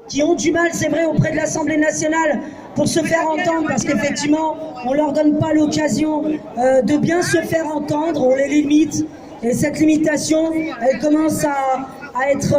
qui ont du mal, c'est vrai, auprès de l'Assemblée nationale pour se faire entendre, parce qu'effectivement, on ne leur donne pas l'occasion de bien se faire entendre, on les limite. Et cette limitation, elle commence à être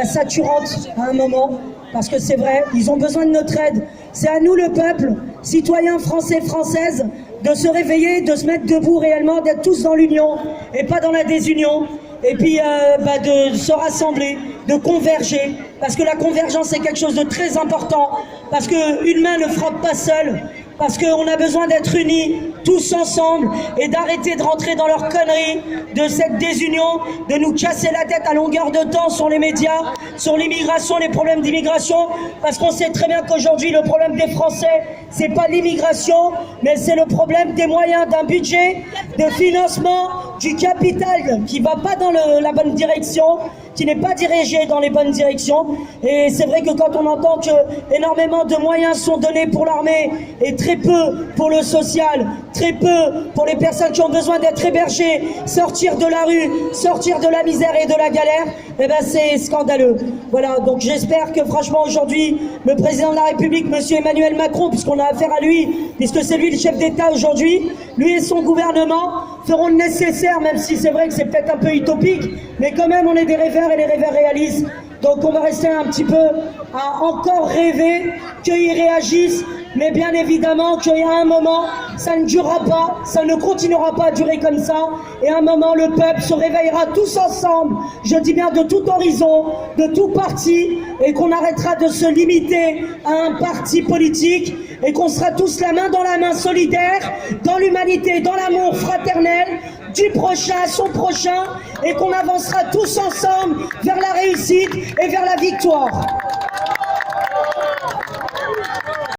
saturante à un moment, parce que c'est vrai, ils ont besoin de notre aide. C'est à nous, le peuple, citoyens français, françaises, de se réveiller, de se mettre debout réellement, d'être tous dans l'union et pas dans la désunion. Et puis de se rassembler, de converger, parce que la convergence est quelque chose de très important, parce qu'une main ne frappe pas seule, parce qu'on a besoin d'être unis, tous ensemble, et d'arrêter de rentrer dans leurs conneries, de cette désunion, de nous casser la tête à longueur de temps sur les médias, sur l'immigration, les problèmes d'immigration, parce qu'on sait très bien qu'aujourd'hui, le problème des Français, c'est pas l'immigration, mais c'est le problème des moyens, d'un budget, de financement, du capital qui va pas dans la bonne direction, qui n'est pas dirigé dans les bonnes directions. Et c'est vrai que quand on entend que énormément de moyens sont donnés pour l'armée et très peu pour le social, très peu pour les personnes qui ont besoin d'être hébergées, sortir de la rue, sortir de la misère et de la galère, eh ben c'est scandaleux. Voilà, donc j'espère que franchement aujourd'hui, le président de la République, monsieur Emmanuel Macron, puisqu'on a affaire à lui, puisque c'est lui le chef d'État aujourd'hui, lui et son gouvernement feront le nécessaire, même si c'est vrai que c'est peut-être un peu utopique, mais quand même on est des rêveurs et les rêveurs réalisent. Donc on va rester un petit peu à encore rêver qu'ils réagissent, mais bien évidemment qu'il y a un moment, ça ne durera pas, ça ne continuera pas à durer comme ça, et à un moment le peuple se réveillera tous ensemble, je dis bien de tout horizon, de tout parti, et qu'on arrêtera de se limiter à un parti politique, et qu'on sera tous la main dans la main solidaire, dans l'humanité, dans l'amour fraternel, du prochain à son prochain, et qu'on avancera tous ensemble vers la réussite et vers la victoire.